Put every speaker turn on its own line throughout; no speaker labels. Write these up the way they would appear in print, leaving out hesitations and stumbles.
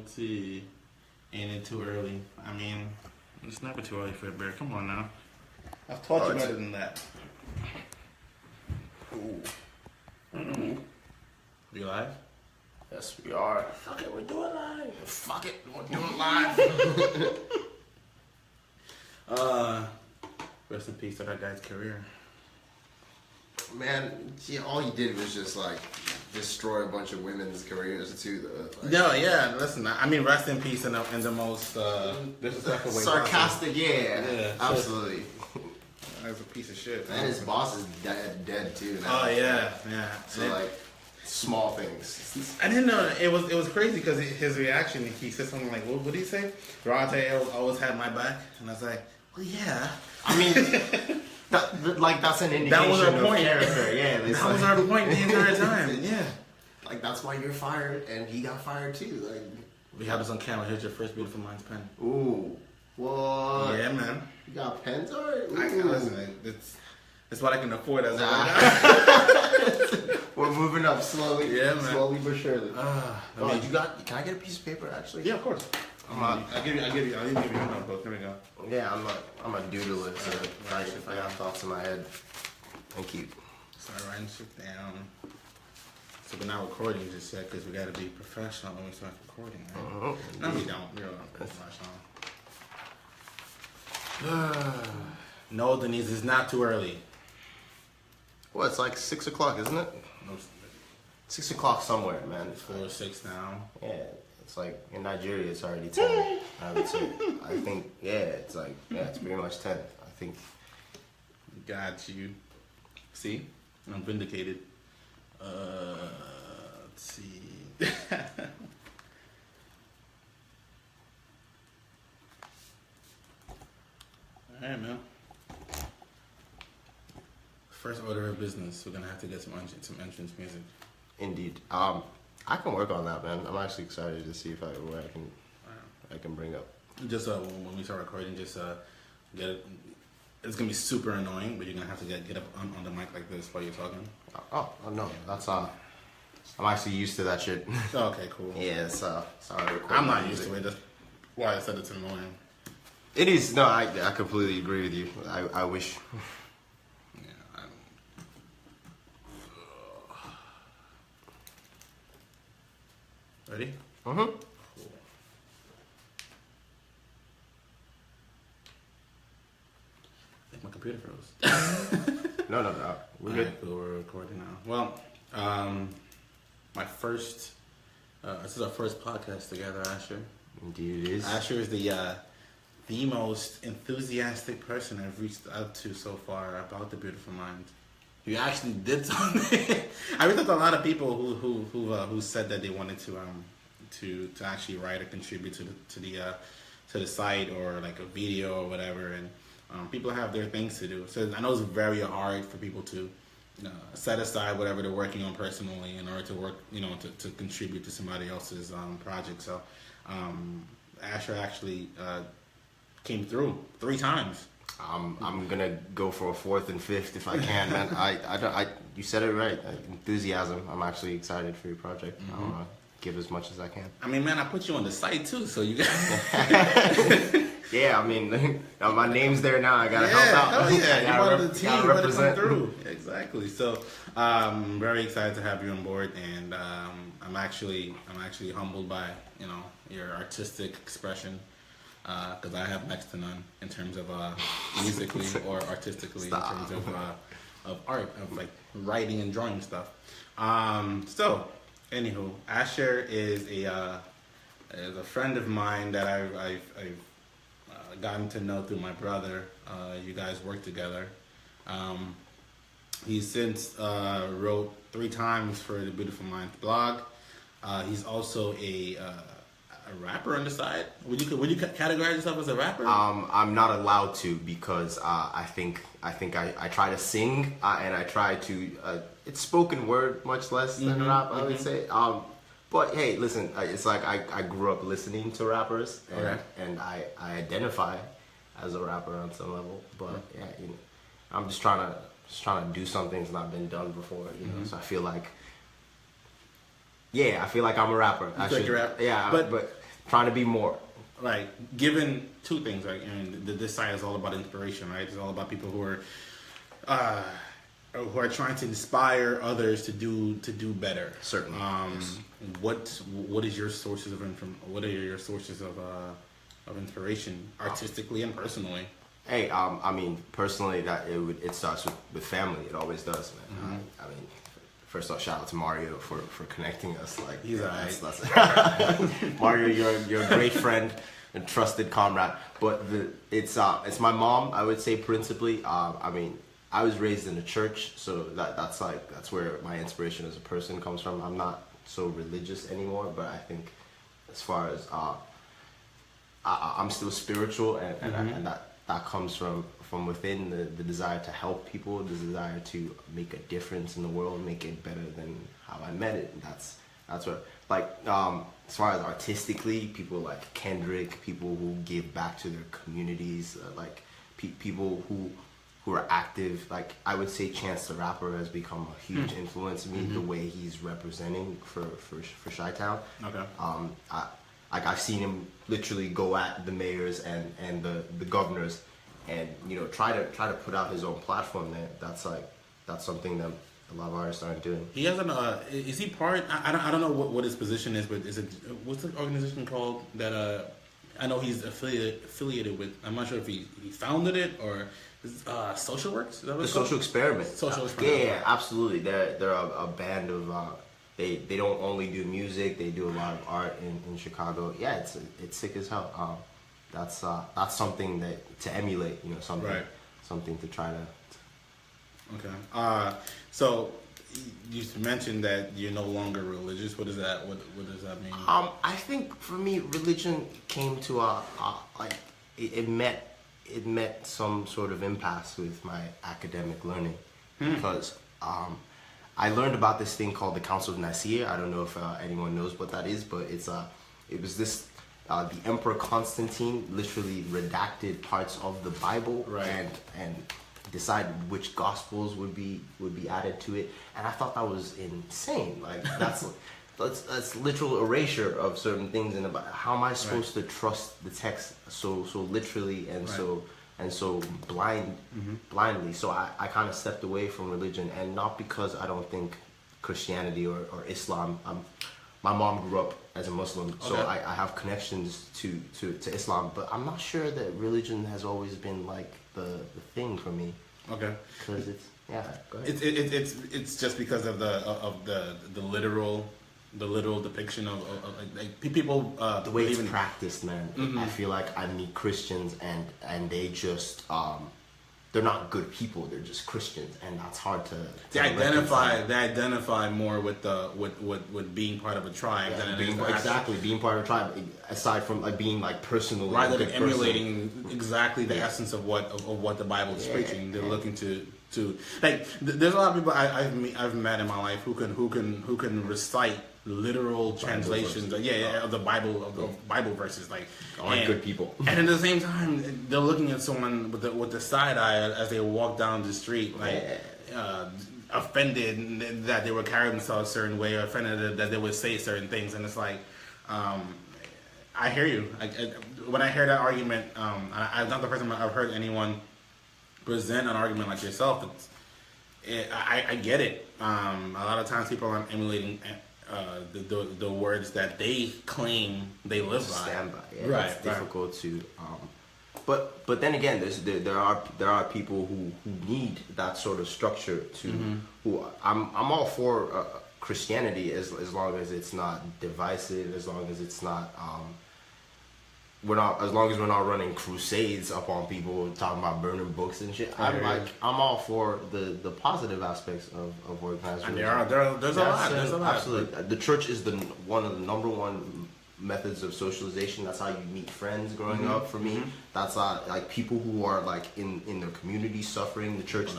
let's see. Ain't it too early? I mean, it's never too early for a beer. Come on now. I've taught you better than that.
Ooh.
We live?
Yes, we are.
Fuck it, we're doing live.
Fuck it, we're doing live.
Rest in peace to that guy's career.
Man, see, all he did was just like destroy a bunch of women's careers too. Like,
No, yeah, listen, I mean, rest in peace in the most disrespectful way
sarcastic,
possible.
yeah, absolutely.
That's a piece of shit.
And his boss is dead too. Now.
Oh yeah.
So like small things.
I didn't know it was crazy because his reaction. He said something like, "What did he say?" Durante always had my back, and I was like, "Well, yeah."
I mean, that's an indication
That was our
of
point.
character. Yeah,
That was our point the entire time. Yeah.
Like that's why you're fired, and he got fired too. Like
We have this on camera. Here's your first Beautiful Minds pen.
ooh, what?
Yeah, man.
You got pens already?
Listen, it's what I can afford as a
We're moving up slowly.
Yeah, man.
Slowly but surely.
Oh,
Can I get a piece of paper actually?
yeah, of course. I'll give you a notebook. Here we go.
Yeah, I'm a doodler, so I got thoughts in my head. Thank you.
Start writing shit down. So we're not recording just yet because we got to be professional when we start recording. Right? No, we don't. We're not professional. No, Denise, it's not too early.
Well, it's like 6 o'clock, isn't it?
No,
6 o'clock somewhere, man.
it's 4 or 6 now.
Yeah, it's like in Nigeria, it's already 10. I would say. I think, it's pretty much 10. I think.
Got you. See? I'm vindicated. Let's see. Alright, man. First order of business, we're gonna have to get some entrance music.
Indeed. I can work on that, man. I'm actually excited to see what I can bring up.
Just when we start recording, just get it. It's gonna be super annoying, but you're gonna have to get up on the mic like this while you're talking.
Oh no, that's I'm actually used to that shit.
Oh, okay, cool.
Yeah, so sorry.
I'm not used to it. That's why I said it's annoying.
It is. No, I completely agree with you. I wish.
Yeah. Ready?
Mm-hmm.
Cool. I think my computer froze.
No. We're good.
Right, cool, we're recording now. Well, my first. This is our first podcast together, Asher.
Indeed, it is.
Asher is the most enthusiastic person I've reached out to so far about the Beautiful Mind. You actually did something. I reached out to a lot of people who said that they wanted to actually write or contribute to the site or like a video or whatever, and people have their things to do. So I know it's very hard for people to set aside whatever they're working on personally in order to work, to contribute to somebody else's project. So Asher actually came through 3 times.
I'm gonna go for a 4th and 5th if I can, man. You said it right. Enthusiasm. I'm actually excited for your project.
Mm-hmm.
I want to give as much as I can.
I mean, man, I put you on the site too, so you got.
Yeah, I mean, my name's there now. I gotta help out.
Oh yeah, you're part of the team. You better come
represent.
through. Exactly. So, I'm very excited to have you on board, and I'm actually humbled by your artistic expression. Because I have next to none in terms of musically or artistically.
Stop.
In terms of art, of like writing and drawing stuff. So, anywho, Asher is a friend of mine that I've gotten to know through my brother. You guys work together. He since wrote 3 times for the Beautiful Minds blog. He's also a rapper on the side. Would you categorize yourself as a rapper?
I'm not allowed to because I think I try to sing and I try to it's spoken word much less than rap, I would say. But hey, listen, it's like I grew up listening to rappers and I identify as a rapper on some level. But I'm just trying to do something that's not been done before. So I feel like I'm a rapper.
You think you're rap?
Yeah, but trying to be more.
Right. Given two things, right? And this side is all about inspiration, right? It's all about people who are trying to inspire others to do better.
Certainly. Yes.
What is your sources of what are your sources of inspiration, artistically and personally?
Hey, I mean, personally, it starts with family. It always does, man. I mean, first off, shout out to Mario for connecting us. Like,
he's alright.
That's Mario, you're a great friend and trusted comrade. But it's my mom. I would say principally. I mean, I was raised in a church, so that's where my inspiration as a person comes from. I'm not so religious anymore, but I think as far as I'm still spiritual, and that comes from within, the desire to help people, the desire to make a difference in the world, make it better than how I met it. And that's what, like, as far as artistically, people like Kendrick, people who give back to their communities, like people who are active. Like, I would say Chance the Rapper has become a huge influence in me, the way he's representing for Chi-Town.
Okay.
I've seen him literally go at the mayors and the governors, and try to put out his own platform there. That's something that a lot of artists aren't doing.
He has is he part? I don't know what his position is, but is it, what's the organization called that? I know he's affiliated with. I'm not sure if he founded it or Social Works. Is that what it's called?
Social Experiment.
Social Experiment.
Yeah, absolutely. They're a band of. They don't only do music. They do a lot of art in Chicago. Yeah, it's sick as hell. That's something to emulate. Something to try to.
Okay. So you mentioned that you're no longer religious. What does that mean?
I think for me, religion came to it met some sort of impasse with my academic learning, because I learned about this thing called the Council of Nicaea. I don't know if anyone knows what that is, but it was this the Emperor Constantine literally redacted parts of the Bible,
right,
and decided which gospels would be added to it, and I thought that was insane. Like, that's literal erasure of certain things in the Bible. How am I supposed to trust the text so literally and so blindly? So I kind of stepped away from religion, and not because I don't think Christianity or Islam. My mom grew up as a Muslim, so I have connections to Islam, but I'm not sure that religion has always been like the thing for me.
Okay.
Because go ahead.
It's just because of the literal depiction of like people
the way it's practiced, man. I feel like I meet Christians and they just they're not good people. They're just Christians, and that's hard to
they identify more with being part of a tribe than
being part of a tribe. Aside from being like personally,
rather than emulating exactly the essence of what the Bible is preaching, they're looking to like. There's a lot of people I've met in my life who can recite literal translations of the Bible verses, like,
aren't good people.
And at the same time, they're looking at someone with the side eye as they walk down the street, like offended that they would carry themselves a certain way, or offended that they would say certain things. And it's like, I hear you. When I hear that argument, I'm not the first time I've heard anyone present an argument like yourself. I get it. A lot of times people aren't emulating the words that they claim they live by.
Stand by. Yeah, right. It's difficult to. But then again, there are people who need that sort of structure to. Who I'm all for Christianity as long as it's not divisive, as long as it's not. As long as we're not running crusades upon people, talking about burning books and shit. I'm all for the positive aspects of organized religion.
And there's a lot.
Absolutely. The church is one of the number one methods of socialization. That's how you meet friends growing up. For me, that's like people who are like in their community suffering. The church,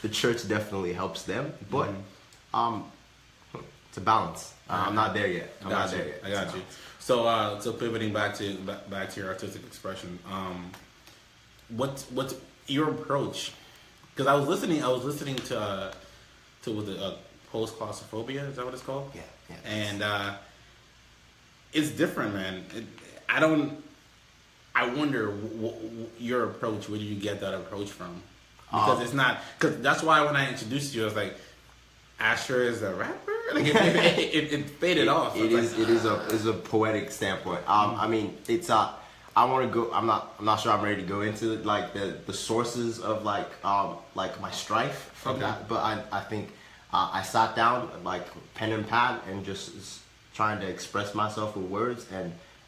the church definitely helps them. But it's a balance. I'm not there yet.
I got you. So pivoting back to your artistic expression, what's your approach? Because I was listening to post claustrophobia. Is that what it's called?
Yeah.
And it's different, man. I don't. I wonder your approach. Where do you get that approach from? Because it's not. Because that's why when I introduced you, I was like, Asher is a rapper. Like it faded off.
It is a poetic standpoint. I mean, it's I want to go. I'm not sure I'm ready to go into like the sources of like my strife from that. But I think I sat down like pen and pad and just trying to express myself with words,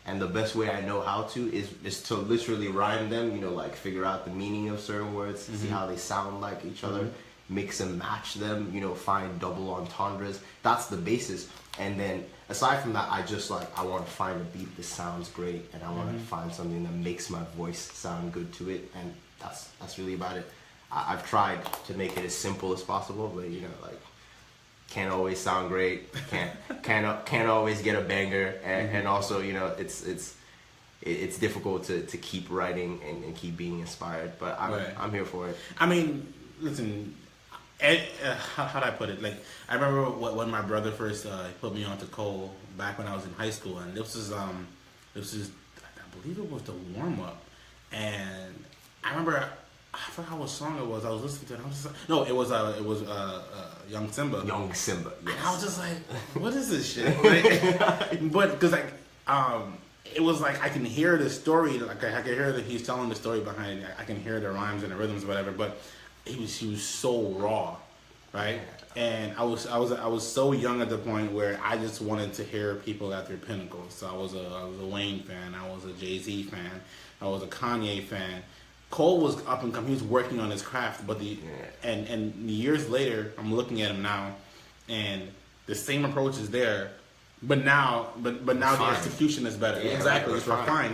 and the best way I know how to is to literally rhyme them. You know, like figure out the meaning of certain words, see how they sound like each other, mix and match them. You know, find double entendres. That's the basis. And then aside from that, I just like I want to find a beat that sounds great, and I want to find something that makes my voice sound good to it, and that's really about it. I've tried to make it as simple as possible, but you know, like can't always sound great, can't always get a banger, and also you know it's difficult to keep writing and keep being inspired. But I'm here for it.
I mean, listen. How do I put it? Like I remember when my brother first put me onto Cole back when I was in high school, and this was I believe it was the warm up, and I remember I forgot what song it was. I was listening to it. I was just like, no, it was Young Simba.
Young Simba. Yes.
And I was just like, what is this shit? Like, but because like it was like I can hear the story. Like I can hear that he's telling the story behind it. I can hear the rhymes and the rhythms, whatever. But he was so raw, right? And I was so young at the point where I just wanted to hear people at their pinnacle. So I was a Wayne fan, I was a Jay-Z fan, I was a Kanye fan. Cole was up and coming. He was working on his craft, but and years later, I'm looking at him now, and the same approach is there. But now the execution is better. Yeah, exactly, it's refined.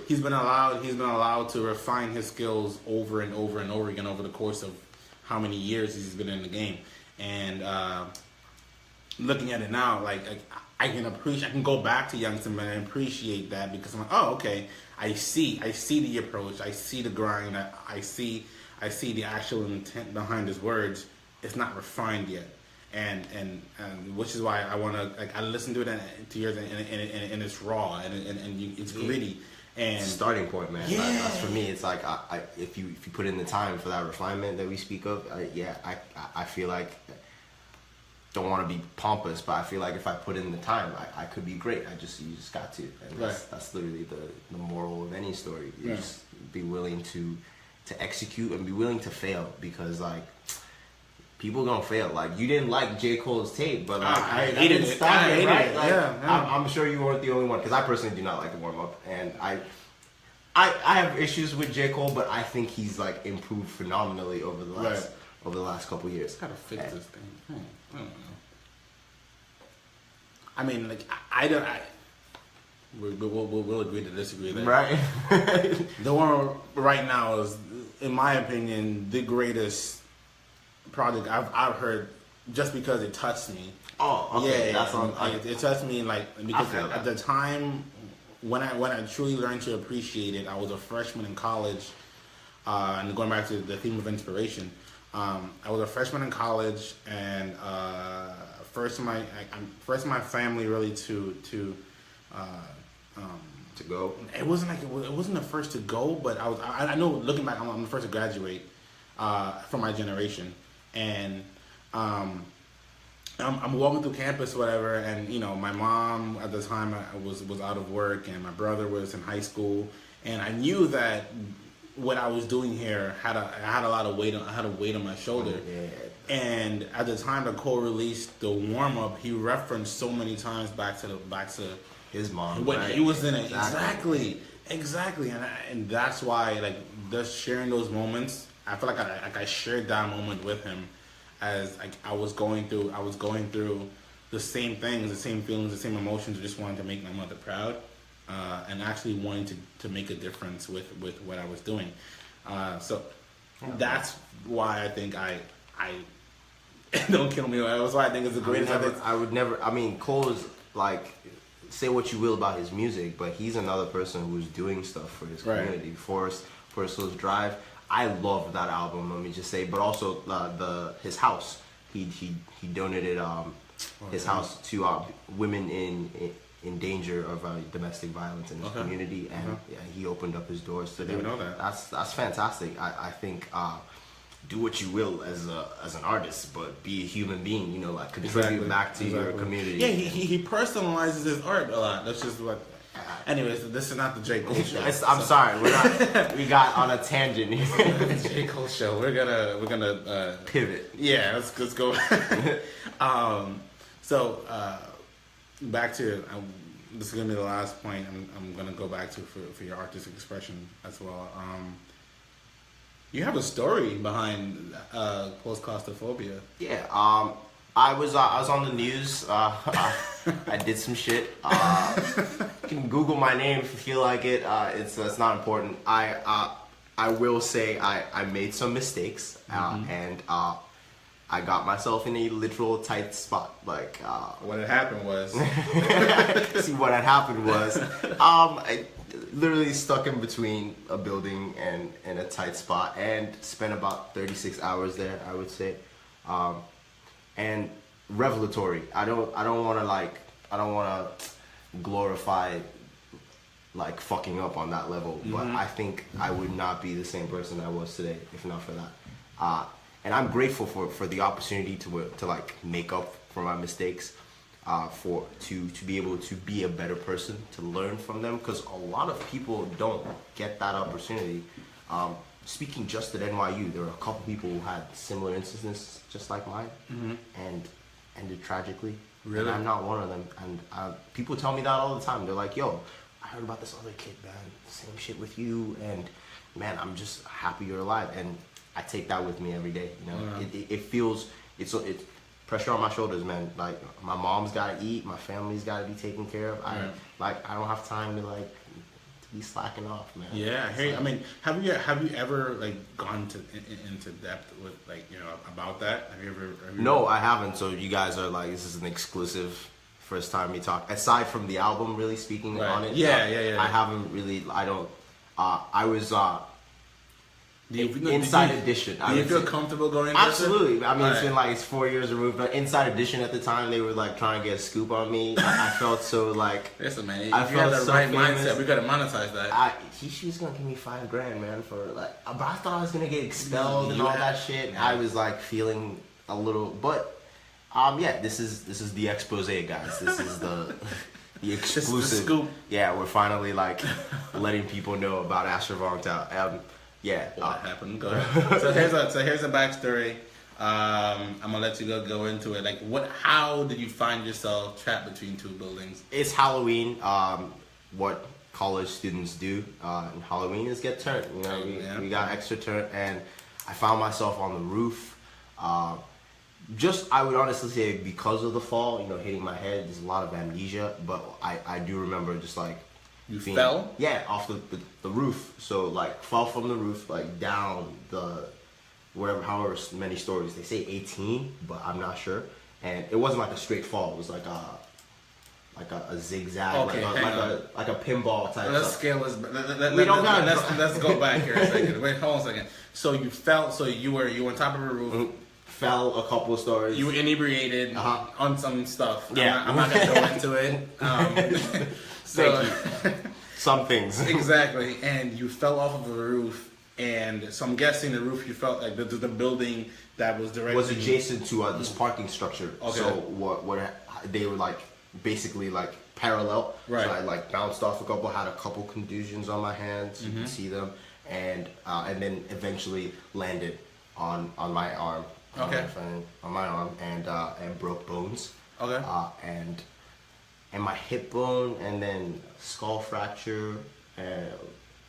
He's been allowed to refine his skills over and over and over again over the course of how many years he's been in the game. And looking at it now, like I can go back to Young Simba and appreciate that because I'm like, oh, okay, I see the approach, I see the grind, I see the actual intent behind his words. It's not refined yet. And which is why I want to like I listen to it to yours and it's raw and it's gritty and
it's a starting point, man.
Yeah.
That's for me. It's like if you put in the time for that refinement that we speak of, I feel like don't want to be pompous, but I feel like if I put in the time, I could be great. You just got to, and that's literally the moral of any story. You just be willing to execute and be willing to fail because like. People gonna fail. Like you didn't like J. Cole's tape, but like
I hated it. I hated it.
Like,
yeah.
I'm sure you weren't the only one because I personally do not like the warm up, and I have issues with J. Cole, but I think he's like improved phenomenally over the last couple years.
Gotta fix this thing. I don't know. I mean, like we'll agree to disagree there.
Right.
The one right now is, in my opinion, the greatest project I've heard just because it touched me.
Oh, okay.
Yeah, it touched me like because at the time when I truly learned to appreciate it, I was a freshman in college, and going back to the theme of inspiration, I was a freshman in college, and first of my family really to
go.
It wasn't the first to go, but I know looking back, I'm the first to graduate from my generation. And I'm walking through campus, whatever, and you know, my mom at the time was out of work, and my brother was in high school, and I knew that what I was doing here had a lot of weight. I had a weight on my shoulder. Yeah. And at the time that Cole released the warm up, he referenced so many times back to
his mom
when he was in it. Exactly, and that's why like just sharing those moments. I feel like I shared that moment with him, as like I was going through the same things, the same feelings, the same emotions. I just wanted to make my mother proud, and actually wanting to make a difference with what I was doing. So that's why I think I don't kill me. That's why I think it's the greatest.
I would never. I mean, Cole is like. Say what you will about his music, but he's another person who's doing stuff for his community. Forest Hills Drive. I love that album. Let me just say, but also his house. He donated his house to women in danger of domestic violence in his community, and yeah, he opened up his doors to them.
Know that.
That's fantastic. I think do what you will as an artist, but be a human being. You know, like contribute back to your community.
Yeah, he personalizes his art a lot. That's just what. Anyways, this is not the J. Cole show.
I'm sorry, we're not. We got on a tangent here.
The J. Cole show. We're gonna
pivot.
Yeah, let's go. So back to this is gonna be the last point. I'm gonna go back to for your artistic expression as well. You have a story behind post-claustrophobia.
Yeah. I was on the news. I did some shit. You can Google my name if you feel like it. It's not important. I will say I made some mistakes, and I got myself in a literal tight spot. Like
what had happened was.
See, what had happened was I literally stuck in between a building and a tight spot, and spent about 36 hours there, I would say. And revelatory. I don't want to glorify like fucking up on that level, but I think I would not be the same person I was today if not for that. And I'm grateful for the opportunity to like make up for my mistakes, to be able to be a better person, to learn from them, because a lot of people don't get that opportunity. Speaking just at NYU, there were a couple people who had similar instances just like mine, and ended tragically.
Really?
And I'm not one of them. And people tell me that all the time. They're like, yo, I heard about this other kid, man. Same shit with you. And man, I'm just happy you're alive. And I take that with me every day. You know, it feels, it's pressure on my shoulders, man. Like my mom's got to eat. My family's got to be taken care of. I don't have time to like, be slacking off, man.
Yeah, hey, I mean, have you ever like gone into depth with like, you know, about that? Have you ever?
No, I haven't. So you guys are like, this is an exclusive first time we talk. Aside from the album, really speaking on it.
Yeah.
I haven't really. I don't. I was.
Inside
Edition.
Do you feel comfortable going into
Absolutely.
it?
I mean, it's been like, it's 4 years removed. But Inside Edition at the time, they were like trying to get a scoop on me. I felt so like.
Listen, man.
I felt
the
so
right
famous.
mindset. We gotta monetize that.
She was gonna give me $5,000, man, for like. But I thought I was gonna get expelled and all that shit. Yeah. I was like feeling a little, but yeah. This is the expose, guys. This is the exclusive.
The scoop.
Yeah, we're finally like letting people know about Asher Vongtal. Yeah.
What happened? Go ahead. So here's a backstory. I'm gonna let you go into it. Like, how did you find yourself trapped between two buildings?
It's Halloween. What college students do in Halloween is get turned. You know, we got extra turn, and I found myself on the roof. I would honestly say because of the fall, you know, hitting my head, there's a lot of amnesia, but I do remember just like.
You fell?
Yeah, off the roof. So like fell from the roof, like down the however many stories. They say 18, but I'm not sure. And it wasn't like a straight fall. It was like a zigzag,
okay,
like a pinball type.
Let's
stuff.
scale this. Let's go back here a second. Wait, hold on a second. So you fell. So you were on top of a roof.
Mm-hmm. Fell a couple of stories.
You were inebriated on some stuff.
Yeah,
I'm not gonna go into it.
Thank you. Some things.
Exactly. And you fell off of a roof, and so I'm guessing the roof you felt like the building that was directly
was adjacent to this parking structure.
Okay.
So what they were like basically like parallel.
Right.
So I like bounced off a couple, had a couple contusions on my hands. You can see them, and then eventually landed on my arm.
Okay.
On my arm and broke bones.
Okay.
And my hip bone, and then skull fracture, and a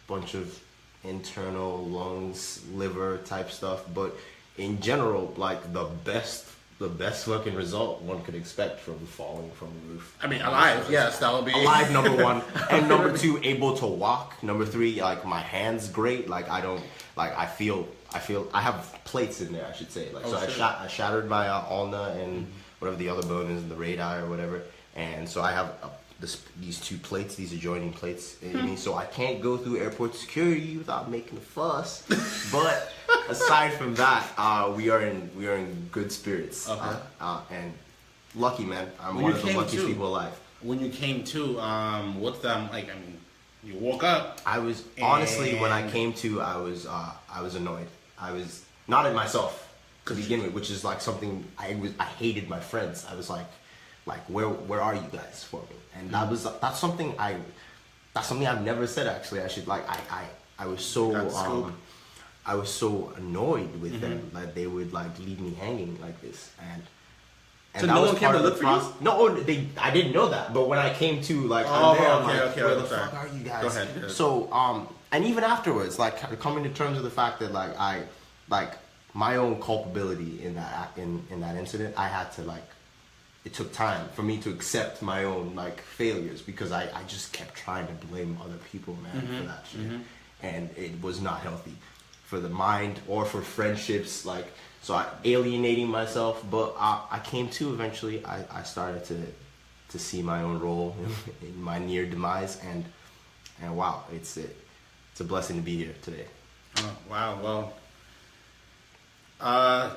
bunch of internal lungs, liver type stuff. But in general, like the best fucking result one could expect from falling from the roof.
I mean, alive, yes, that would be
alive. Number one, and number two, able to walk. Number three, like my hands great. Like I don't like I feel I have plates in there, I should say. Like I shattered my ulna and whatever the other bone is, the radii or whatever. And so I have these two plates, these adjoining plates in me. So I can't go through airport security without making a fuss. But aside from that, we are in good spirits.
Okay.
And lucky, man. I'm one of the luckiest people alive.
when you came to, what's that like? I mean, you woke up.
I was honestly when I
And-
came to, I was annoyed. I was not at myself to begin with, which is like something I hated my friends. I was like where are you guys for me? And that's something I've never said actually. I should like I was so
Got the scoop.
I was so annoyed with them that they would like leave me hanging like this and.
So
that
no
was
one came
part
to
of the
look for you?
process. No, I didn't know that. But when I came to, like,
Oh,
I'm there, I'm
okay,
like,
okay,
where the
okay.
fuck are you guys?
Go ahead.
So, and even afterwards, like, coming to terms with the fact that, like, my own culpability in that incident, I had to, like, it took time for me to accept my own, like, failures because I just kept trying to blame other people, man, for that shit. And it was not healthy for the mind or for friendships, like, so I alienating myself, but I came to eventually. I started to see my own role in my near demise, and wow, it's a blessing to be here today.
Oh, wow. Well,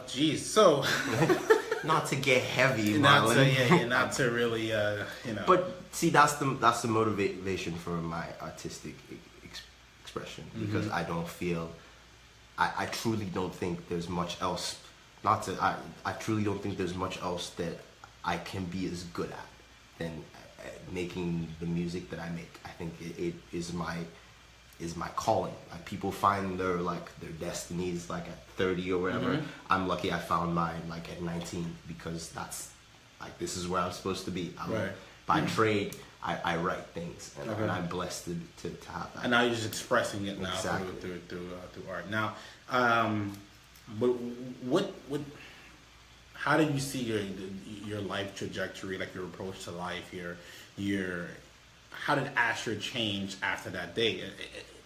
geez. So,
Not to get heavy,
not to,
Marlon.
not to really, you know.
But see, that's the motivation for my artistic expression because I don't feel. I truly don't think there's much else. I truly don't think there's much else that I can be as good at than making the music that I make. I think it is my calling. Like people find their destinies like at 30 or whatever. I'm lucky I found mine like at 19 because that's like this is where I'm supposed to be.
Right.
By trade, I write things and,
Okay.
and I'm blessed to have that.
And now you're just expressing it now
Exactly.
through art. Now, but what how do you see your life trajectory, like your approach to life, your how did Asher change after that day?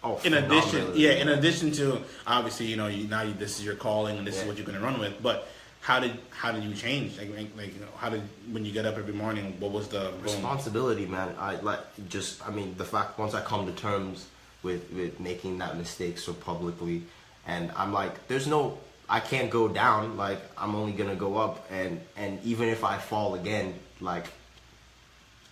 Oh,
in
phenomenally.
in addition to obviously, you know, this is your calling and this is what you're going to run with, but how did you change? Like you know, how did when you get up every morning? What was the
Responsibility, man. The fact once I come to terms with making that mistake so publicly, and I'm like, I can't go down. Like I'm only gonna go up, and even if I fall again, like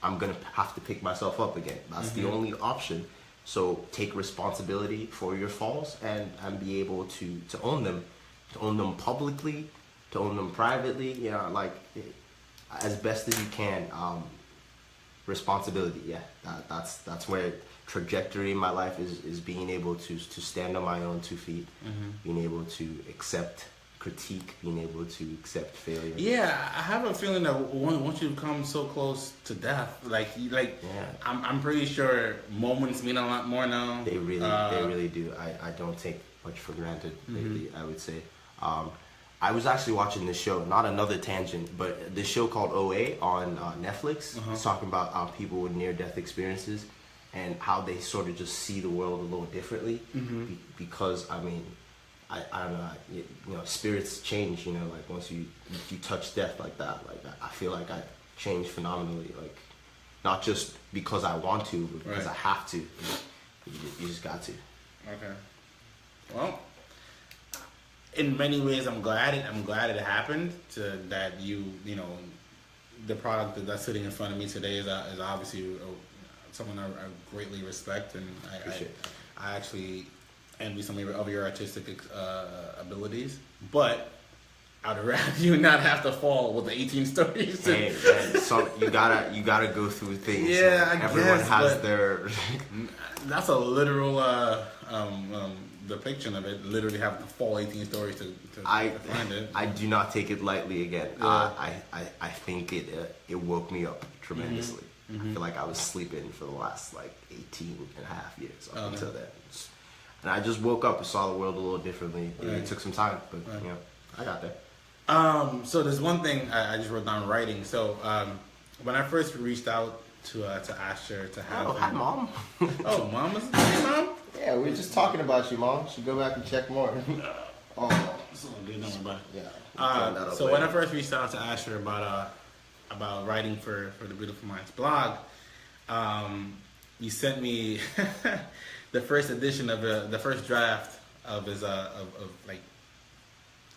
I'm gonna have to pick myself up again. That's the only option. So take responsibility for your falls and be able to own them publicly, to own them privately. You know, like as best as you can. Responsibility, yeah. That's where trajectory in my life is being able to stand on my own 2 feet, being able to accept critique, being able to accept failure.
Yeah, I have a feeling that once you come so close to death, I'm pretty sure moments mean a lot more now.
They really do. I don't take much for granted lately, I would say. I was actually watching this show, not another tangent, but this show called OA on Netflix. It's talking about people with near-death experiences and how they sort of just see the world a little differently. Because, I mean, I don't know, you know, spirits change, you know, like once you touch death like that, like I feel like I changed phenomenally, like not just because I want to, but because I have to. You just got to.
Okay. Well, in many ways, I'm glad it happened. That you know, the product that's sitting in front of me today is obviously someone I greatly respect, and I actually envy some of your artistic abilities. But I'd rather you not have to fall with the 18 stories.
Hey, man, so you gotta go through things.
Yeah, I
everyone
guess,
has
but-
their.
That's a literal depiction of it. Literally have to fall 18 stories to find it.
I do not take it lightly again.
Yeah.
I think it woke me up tremendously. I feel like I was sleeping for the last like 18 and a half years up until then. And I just woke up and saw the world a little differently.
Right.
It took some time, but you know, I got there.
So there's one thing I just wrote down writing. So when I first reached out to Asher to have
Oh, hi,
him-
Mom.
Oh, Mom, is hey, Mom?
Yeah, we were just talking about you, Mom. Should go back and check more. Oh,
So good, don't worry about it.
yeah.
So when I first reached out to Asher about writing for the Beautiful Minds blog, you sent me the first edition of the first draft of his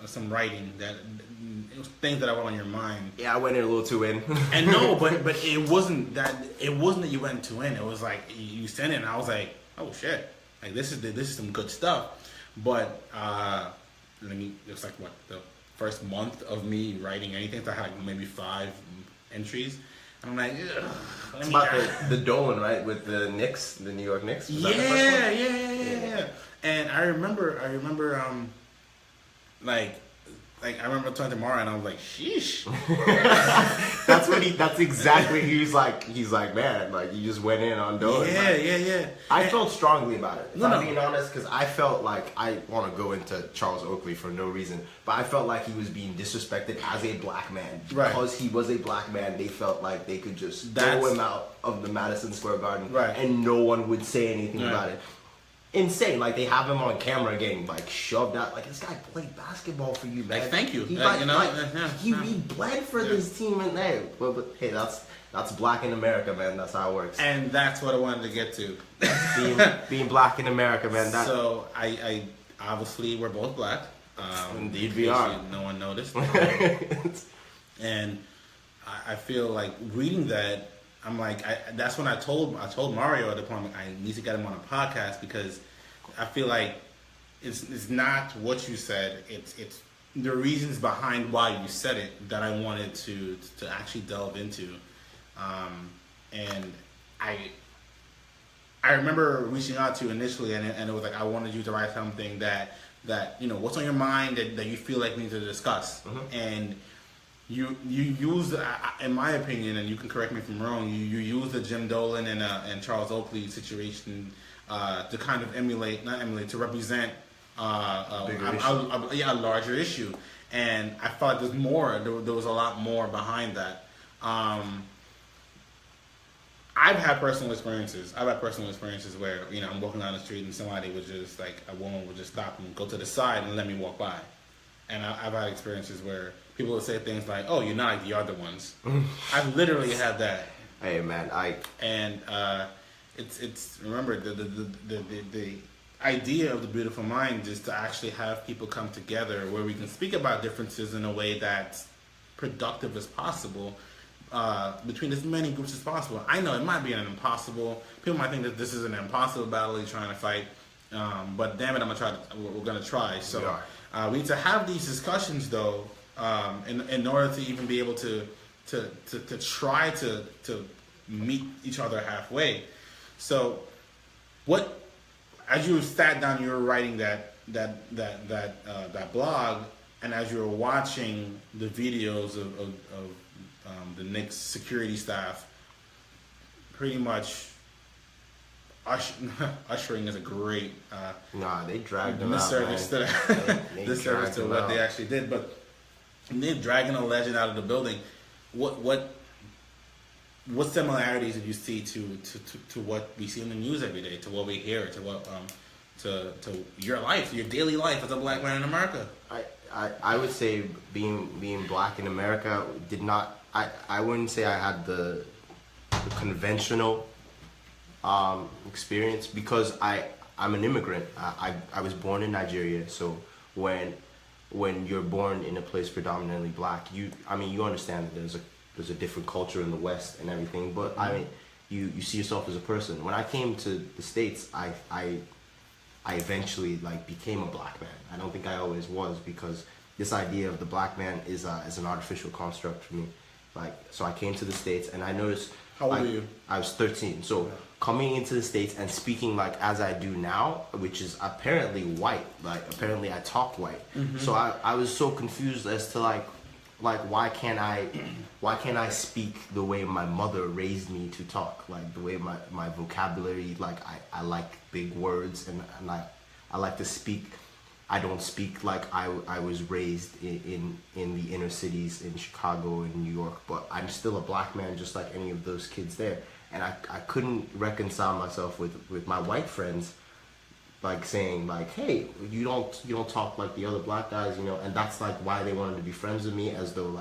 some writing that it was things that were on your mind.
Yeah, I went in a little too in.
And no, but it wasn't that. It wasn't that you went too in. It was like you sent it, and I was like, oh shit, like this is some good stuff. But it was like what the first month of me writing anything. So I had like maybe 5 entries. And I'm like,
it's about the Dolan, right, with the Knicks, the New York Knicks. Was
yeah,
that the first one?
yeah. And I remember, I remember talking to Mara, and I was like, sheesh.
That's exactly he's like, man, like you just went in on Dolan.
Yeah.
I felt strongly about it. If I'm being
No.
honest, because I felt like I want to go into Charles Oakley for no reason, but I felt like he was being disrespected as a black man because he was a black man. They felt like they could just throw him out of the Madison Square Garden, and no one would say anything about it. Insane, like they have him on camera getting like shoved out. Like this guy played basketball for you, man.
Like, thank you.
He, he bled for this team, and but hey, that's black in America, man. That's how it works.
And that's what I wanted to get to.
being black in America, man.
So I obviously we're both black.
Indeed, we are.
No one noticed. And I feel like reading that. I'm like, that's when I told Mario at the point I need to get him on a podcast because I feel like it's not what you said. It's the reasons behind why you said it that I wanted to actually delve into. And I remember reaching out to you initially, and it was like I wanted you to write something that what's on your mind that you feel like we need to discuss. And you use, in my opinion, and you can correct me if I'm wrong, you use the Jim Dolan and Charles Oakley situation to kind of to represent a larger issue. And I thought there's more. There was a lot more behind that. I've had personal experiences. Where I'm walking down the street and somebody would just a woman would just stop and go to the side and let me walk by. And I've had experiences where people would say things like, "Oh, you're not like the other ones." I've literally had that.
Hey man,
it's remember the idea of the Beautiful Mind is to actually have people come together where we can speak about differences in a way that's productive as possible between as many groups as possible. I know it might be an impossible. People might think that this is an impossible battle you're trying to fight, but damn it, we're gonna try. So. We need to have these discussions, though, in order to even be able to try to meet each other halfway. So, as you sat down, you were writing that blog, and as you were watching the videos of the Knicks security staff, pretty much. Ushering is a great
they dragged them
disservice
out,
disservice to what they actually did, but they're dragging a legend out of the building. What similarities did you see to what we see in the news every day, to what we hear, to what to your life, your daily life as a black man in America?
I would say being black in America did not. I wouldn't say I had the conventional experience because I'm an immigrant. I was born in Nigeria, so when you're born in a place predominantly black, you understand that there's a different culture in the West and everything, but you see yourself as a person. When I came to the States, I eventually became a black man. I don't think I always was, because this idea of the black man is an artificial construct for me. So I came to the States and I noticed.
How old were you?
I was 13. So coming into the States and speaking as I do now, which is apparently white, apparently I talk white. So I was so confused as to why can't I speak the way my mother raised me to talk, the way my vocabulary, I like big words and I like to speak. I don't speak like I was raised in the inner cities in Chicago and New York, but I'm still a black man just like any of those kids there. And I couldn't reconcile myself with my white friends, saying hey, you don't talk like the other black guys, and that's why they wanted to be friends with me, as though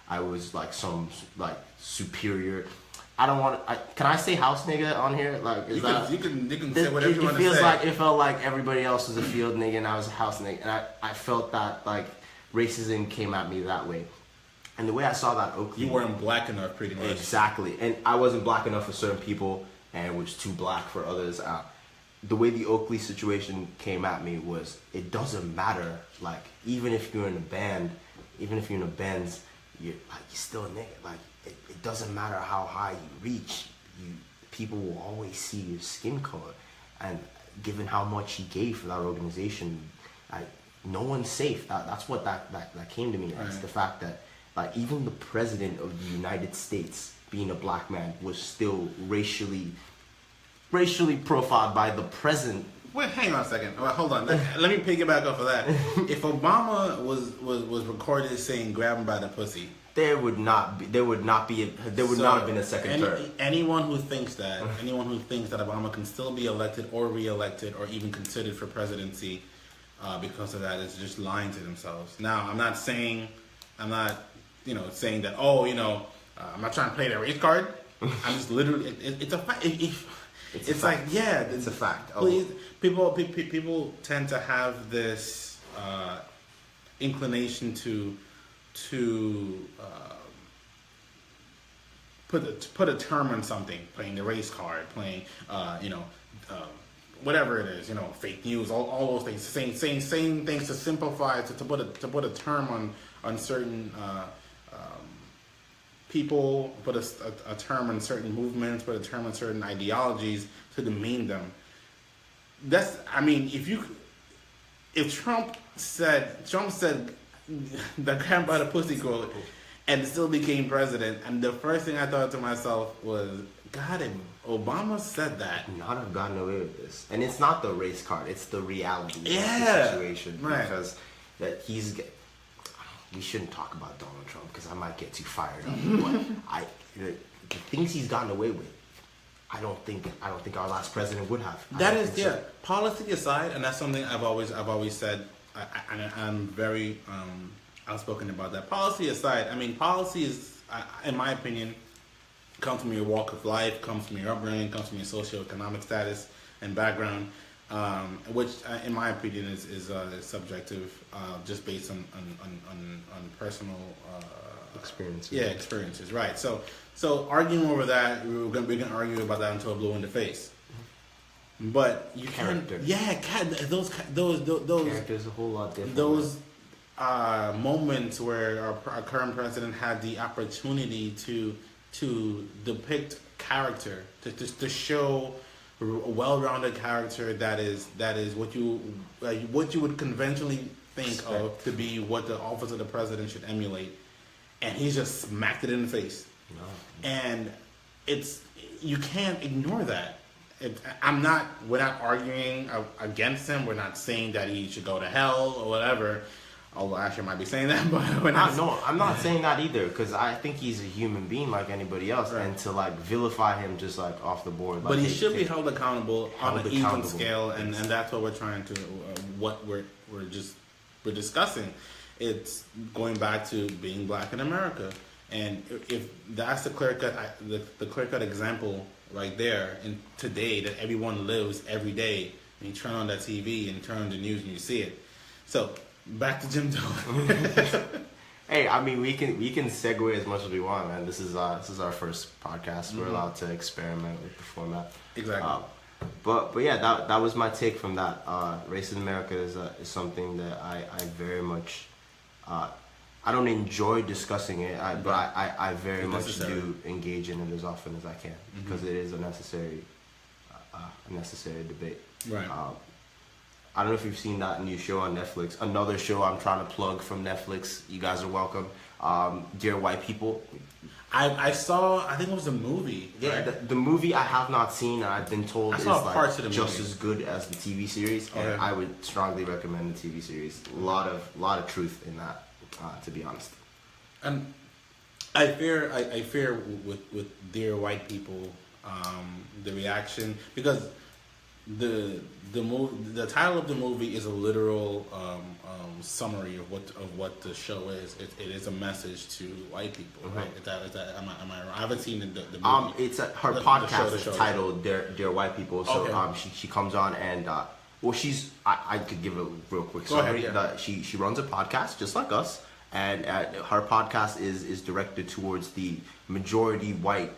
I was some superior. I don't want to. Can I say house nigga on here?
You can say whatever you want to say.
It felt like everybody else was a field nigga and I was a house nigga, and I felt that racism came at me that way. And the way I saw that Oakley...
You weren't black enough, pretty much.
Exactly. And I wasn't black enough for certain people, and was too black for others. The way the Oakley situation came at me was, it doesn't matter. Like, even if you're in a band, even if you're in a Benz, you're still a nigga. Like, it doesn't matter how high you reach. People will always see your skin color. And given how much he gave for that organization, no one's safe. That's what that came to me. It's the fact that even the president of the United States, being a black man, was still racially profiled by the president.
Wait, hang on a second. Well, hold on. Let me piggyback off of that. If Obama was recorded saying "grab him by the pussy," there would not have been a second term. Anyone who thinks that Obama can still be elected or re-elected or even considered for presidency because of that is just lying to themselves. Now, I'm not saying that. I'm not trying to play that race card. I'm just literally. It's a fact. It's like, yeah,
it's a fact.
Please, people tend to have this inclination to put a term on something, playing the race card, playing whatever it is, fake news, all those things, saying things to simplify, to put a term on certain people, put a term on certain movements, put a term on certain ideologies to demean them. If Trump said the grab by the pussy quote and still became president, and the first thing I thought to myself was, God, if Obama said that,
not have gotten away with this. And it's not the race card; it's the reality of the situation.
Right.
Because we shouldn't talk about Donald Trump because I might get too fired up. But the things he's gotten away with, I don't think our last president would have.
Policy aside, and that's something I've always said. I'm very outspoken about that. Policy aside, policy is, in my opinion, comes from your walk of life, comes from your upbringing, comes from your socioeconomic status and background, which, in my opinion, is subjective, just based on personal
experiences.
Yeah, experiences. Right. So arguing over that, we're gonna argue about that until blue in the face. But you
character.
Those
character is a whole lot different.
Those moments where our current president had the opportunity to depict character, to show a well-rounded character that is what you would conventionally think of to be what the office of the president should emulate, and he just smacked it in the face.
No.
And you can't ignore that. We're not arguing against him. We're not saying that he should go to hell or whatever. Although actually I might be saying that, but we're not.
No, I'm not saying that either, because I think he's a human being like anybody else, right. And to vilify him just off the board.
But he should be held accountable on an even scale, and that's what we're trying to, what we're discussing. It's going back to being black in America, and if that's the clear cut example right there in today that everyone lives every day. And you turn on that TV and turn on the news and you see it. So back to Jim Dome.
Hey, we can segue as much as we want, man. This is our first podcast. Mm-hmm. We're allowed to experiment with the format.
Exactly.
But yeah, that was my take from that. Race in America is something that I very much. I don't enjoy discussing it, but I very much do engage in it as often as I can, because it is a necessary debate.
Right.
I don't know if you've seen that new show on Netflix. Another show I'm trying to plug from Netflix. You guys are welcome. Dear White People.
I saw. I think it was a movie.
Yeah,
right?
the movie I have not seen, and I've been told is just as good as the TV series.
Okay.
And I would strongly recommend the TV series. A lot of truth in that, to be honest.
And I fear with Dear White People, the reaction, because the title of the movie is a literal summary of what the show is. It is a message to white people, right? Is that am I wrong? I haven't seen the movie.
Her podcast is titled Dear White People. So
okay.
She comes on, and Well, I could give a real quick
Go ahead,
summary.
yeah.
She runs a podcast just like us, and her podcast is directed towards the majority white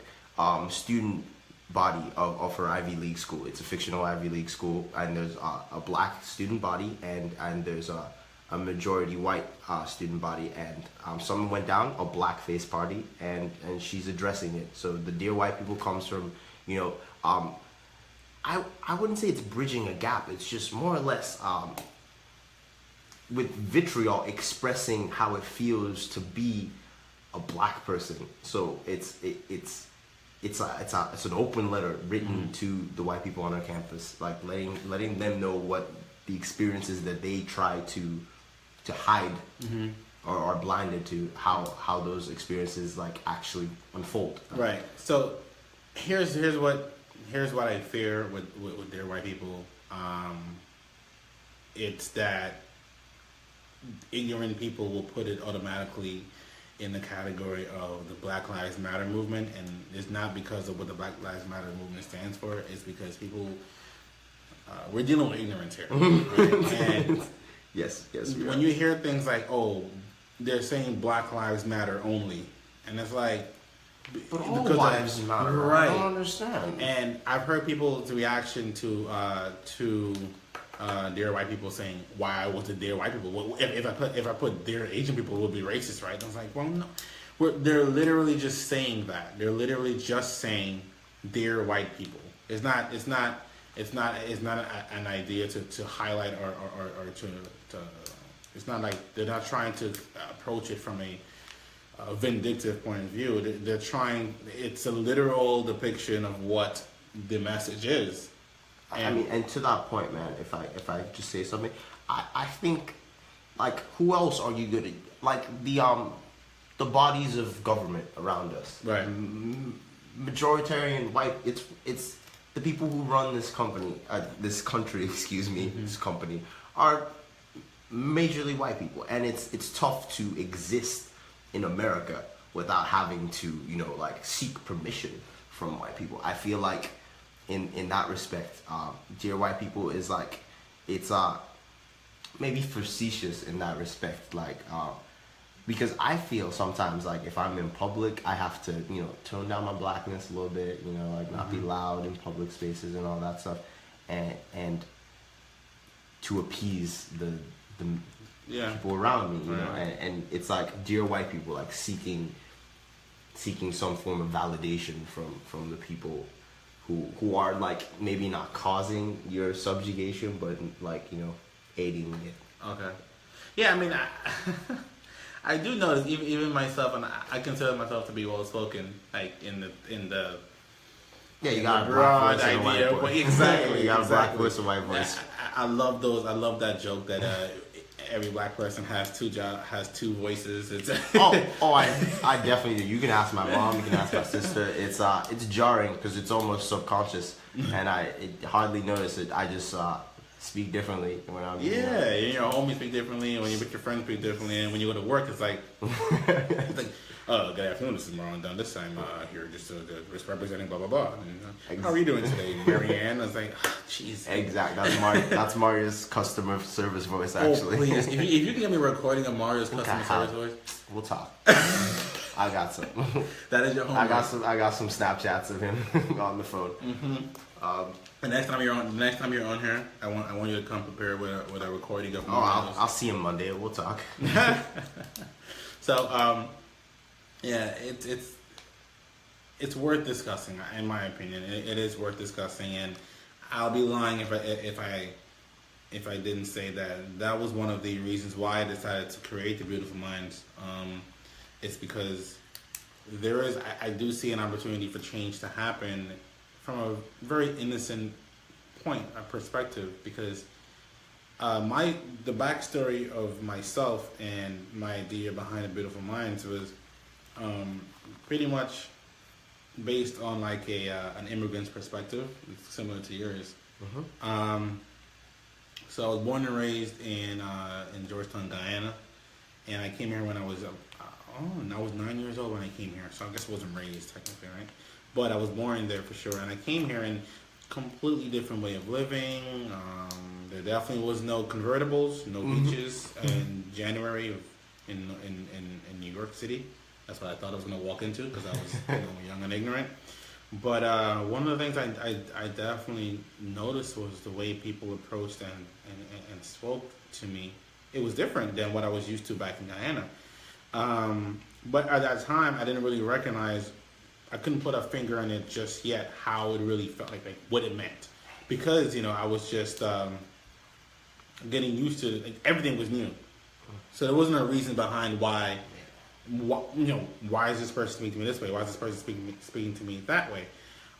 student body of her Ivy League school. It's a fictional Ivy League school, and there's a black student body, and there's a majority white student body, and something went down, a blackface party, and she's addressing it. So the Dear White People comes from, you know, I wouldn't say it's bridging a gap. It's just more or less with vitriol expressing how it feels to be a black person. So it's an open letter written to the white people on our campus, like letting them know what the experiences that they try to hide or are blinded to, how those experiences like actually unfold.
Right. So here's what I fear with Dear White People. It's that ignorant people will put it automatically in the category of the Black Lives Matter movement, and it's not because of what the Black Lives Matter movement stands for. It's because people we're dealing with ignorance here. Right? And
yes.
When you hear things like, "Oh, they're saying Black Lives Matter only," and it's like,
but all lives matter.
Right.
I don't understand.
And I've heard people's reaction to Dear White People saying, "Why was it Dear White People? Well, if I put Dear Asian People, it would be racist, right?" And I was like, "Well, no, they're literally just saying that. They're literally just saying Dear White People. It's not an idea to highlight or to. It's not like they're not trying to approach it from a vindictive point of view. They're trying. It's a literal depiction of what the message is.
And to that point, man, if I just say something, I think, like, who else are you gonna, like, the bodies of government around us,
right?
Majoritarian white. It's the people who run this company, this country, excuse me, this company are majorly white people, and it's tough to exist in America without having to, you know, like, seek permission from white people. I feel like in that respect, Dear White People is like, it's maybe facetious in that respect, like, because I feel sometimes like if I'm in public, I have to, you know, tone down my blackness a little bit, you know, like not be loud in public spaces and all that stuff, and to appease the people around me, you know, and it's like Dear White People, like seeking some form of validation from the people who are, like, maybe not causing your subjugation, but, like, you know, aiding it.
Okay. Yeah, I mean, I do notice even myself, and I consider myself to be well spoken, like in the
yeah, you got a black voice and a white voice.
Exactly.
You got a black voice and a white voice.
I love those. I love that joke that every black person has two voices. It's
I definitely do. You can ask my mom. You can ask my sister. It's jarring because it's almost subconscious, and I hardly notice it. I just speak differently when I'm.
Yeah, and your homies speak differently, and when you're with your friends speak differently, and when you go to work, it's like, good afternoon, this is Marlon Dunn. This time here just representing blah blah blah. And, how are you doing today, Marianne? I was like, jeez.
Exactly. That's Mario's customer service voice, actually.
Oh, please. If you can get me a recording of Mario's customer service voice,
we'll talk. I got some.
That is your homework.
I got some Snapchats of him on the phone.
Mm-hmm. The next time you're on here, I want you to come prepared with a recording of.
I'll see him Monday. We'll talk.
So, yeah, it's worth discussing, in my opinion. It is worth discussing, and I'll be lying if I didn't say that was one of the reasons why I decided to create the Beautiful Minds. It's because I do see an opportunity for change to happen from a very innocent perspective, because the backstory of myself and my idea behind the Beautiful Minds was pretty much based on like an immigrant's perspective, similar to yours. Mm-hmm. So I was born and raised in Georgetown, Guyana, and I came here when I was 9 years old when I came here. So I guess I wasn't raised technically, right? But I was born there for sure, and I came here, and completely different way of living. There definitely was no convertibles, no beaches in January in New York City. That's what I thought I was going to walk into because I was young and ignorant. But one of the things I definitely noticed was the way people approached and spoke to me. It was different than what I was used to back in Guyana. But at that time, I didn't really recognize, I couldn't put a finger on it just yet, how it really felt, like what it meant. Because, I was just getting used to it. Like, everything was new. So there wasn't a reason behind why is this person speaking to me this way? Why is this person speaking to me that way?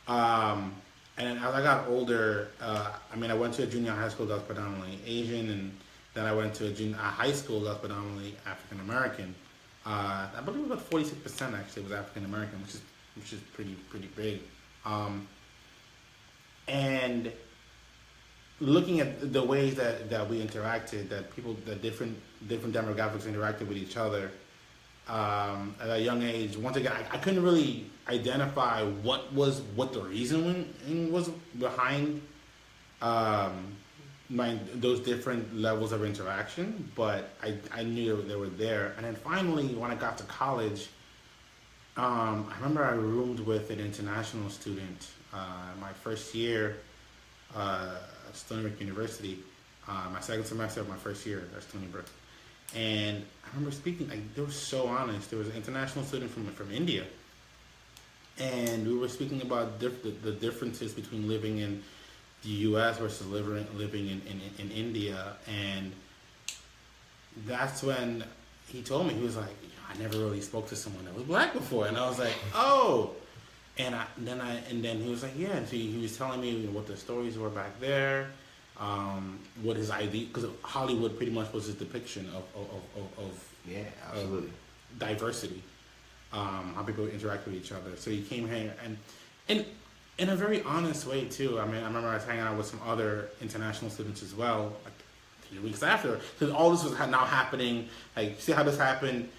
And as I got older, I went to a junior high school that was predominantly Asian, and then I went to a high school that was predominantly African American. I believe about 46% actually was African American, which is pretty big. And looking at the ways that we interacted, that different demographics interacted with each other at a young age. Once again, I couldn't really identify what the reason was behind those different levels of interaction, but I knew they were there. And then finally, when I got to college, I remember I roomed with an international student my first year at Stony Brook University, my second semester of my first year at Stony Brook. And I remember speaking, they were so honest. There was an international student from India, and we were speaking about the differences between living in the U.S. versus living in India. And that's when he told me, he was like, I never really spoke to someone that was black before. And I was like, oh. And then he was like, yeah. And so he was telling me what the stories were back there, what his idea, because Hollywood pretty much was his depiction of
absolutely,
diversity, how people interact with each other. So he came here and in a very honest way too. I remember I was hanging out with some other international students as well, like a few weeks after, because all this was now happening. Like, see how this happened,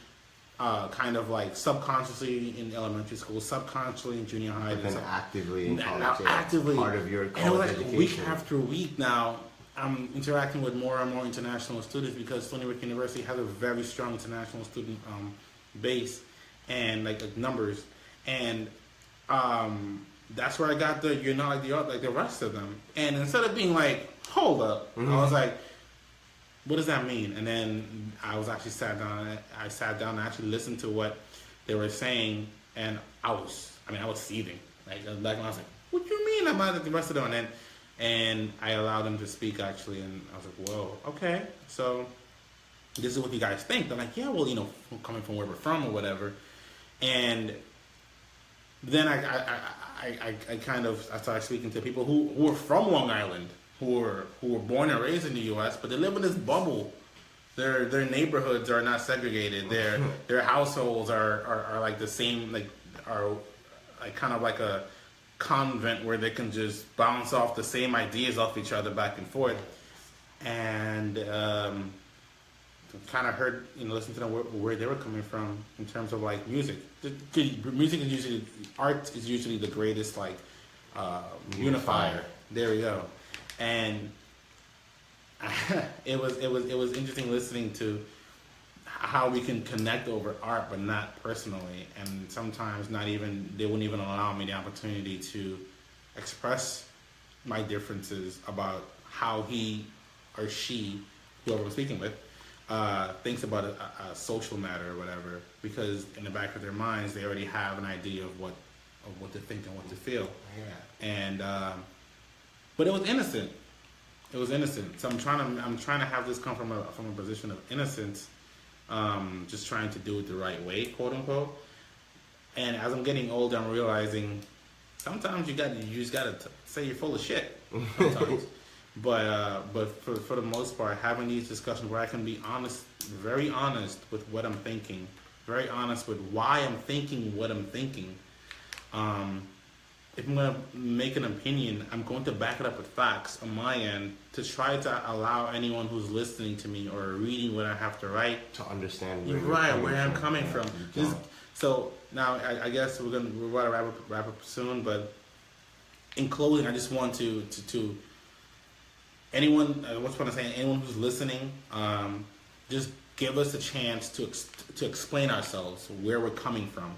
kind of like subconsciously in elementary school, subconsciously in junior high,
but then actively in college.
Now actively,
part of your college
and like
education.
Week after week now, I'm interacting with more and more international students because Stony Brook University has a very strong international student base and like numbers, and that's where I got the you're not like the rest of them. And instead of being like, hold up, I was like, what does that mean? And then I was actually sat down and actually listened to what they were saying, and I was seething. Like I was like, what do you mean I'm not like the rest of them? And I allowed them to speak actually, and I was like, whoa, okay, so this is what you guys think. They're like, yeah, well, coming from where we're from or whatever. And then I started speaking to people who were from Long Island, who were born and raised in the U.S., but they live in this bubble. Their neighborhoods are not segregated. Their households are like the same, like are like kind of like a convent where they can just bounce off the same ideas off each other back and forth. And kind of heard, listen to them where they were coming from in terms of like music. Art is usually the greatest like unifier. There we go. And it was interesting listening to how we can connect over art, but not personally. And sometimes they wouldn't even allow me the opportunity to express my differences about how he or she, whoever I'm speaking with, thinks about a social matter or whatever, because in the back of their minds they already have an idea of what to think and what to feel. Yeah. And but it was innocent. It was innocent. So I'm trying to have this come from a position of innocence, just trying to do it the right way, quote unquote. And as I'm getting older, I'm realizing sometimes you just gotta say you're full of shit. Sometimes. But for the most part, having these discussions where I can be honest, very honest with what I'm thinking, very honest with why I'm thinking what I'm thinking. If I'm going to make an opinion, I'm going to back it up with facts on my end to try to allow anyone who's listening to me or reading what I have to write
to understand
where I'm coming from. So now I guess we're about to wrap up soon, but in closing, I just want to anyone, what's what I'm saying, anyone who's listening, just give us a chance to explain ourselves, where we're coming from.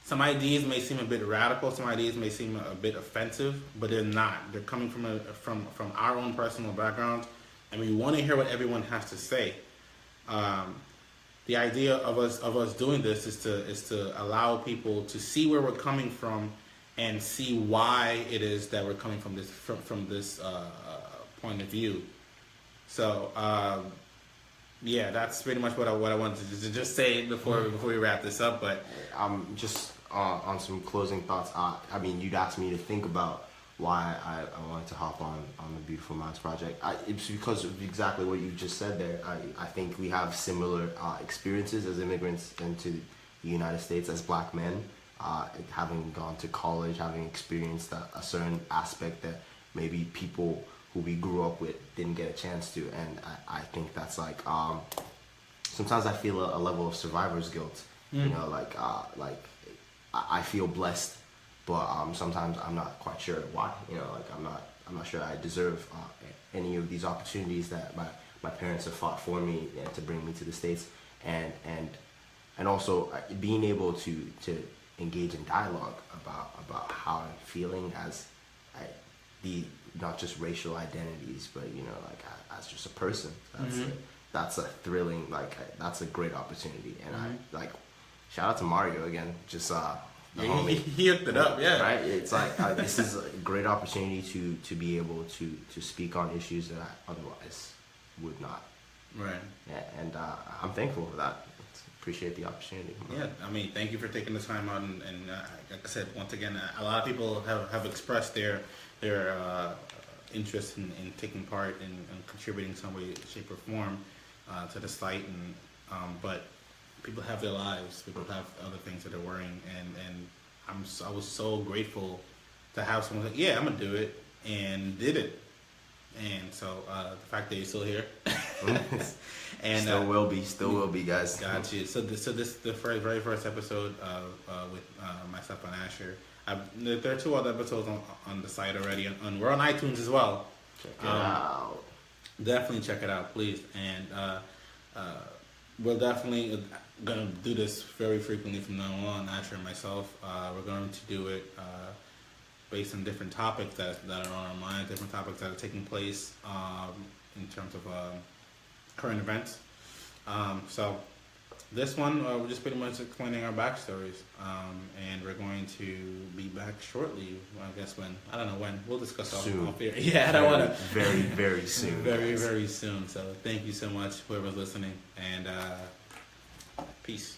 Some ideas may seem a bit radical, some ideas may seem a bit offensive, but they're not. They're coming from our own personal background, and we want to hear what everyone has to say. The idea of us doing this is to allow people to see where we're coming from and see why it is that we're coming from this point of view. So yeah, that's pretty much what I wanted to just say before we wrap this up. But
just on some closing thoughts. I mean, you'd asked me to think about why I wanted to hop on the Beautiful Minds Project. It's because of exactly what you just said there. I think we have similar experiences as immigrants into the United States as black men, having gone to college, having experienced a certain aspect that maybe people who we grew up with didn't get a chance to. And I think that's like, sometimes I feel a level of survivor's guilt. You know, like I feel blessed, but sometimes I'm not quite sure why. You know, like I'm not sure I deserve any of these opportunities that my parents have fought for me to bring me to the States, and also being able to engage in dialogue about how I'm feeling as the not just racial identities, but you know, like as just a person. That's a thrilling, like that's a great opportunity, and I like. Shout out to Mario again, just
he hooked it up, yeah.
Right, it's like this is a great opportunity to be able to speak on issues that I otherwise would not.
Right.
Yeah, and I'm thankful for that. Appreciate the opportunity.
Yeah, I mean, thank you for taking the time out, and like I said, once again, a lot of people have expressed their interest in taking part in contributing some way, shape, or form to the site, and but. People have their lives. People have other things that they're worrying, and I was so grateful to have someone like, yeah, I'm gonna do it, and did it. And so the fact that you're still here,
and still will be, guys.
Got you. So this the very first episode with myself and Asher. There are 2 other episodes on the site already, and we're on iTunes as well.
Check it out.
Definitely check it out, please. And we're definitely going to do this very frequently from now on, Asher and myself. We're going to do it based on different topics that are on our minds, different topics that are taking place in terms of current events. So this one, we're just pretty much explaining our backstories. And we're going to be back shortly, I guess when. I don't know when. We'll discuss all
soon.
Yeah, I don't want to.
Very, very soon.
Very, very soon. So thank you so much, whoever's listening. And peace.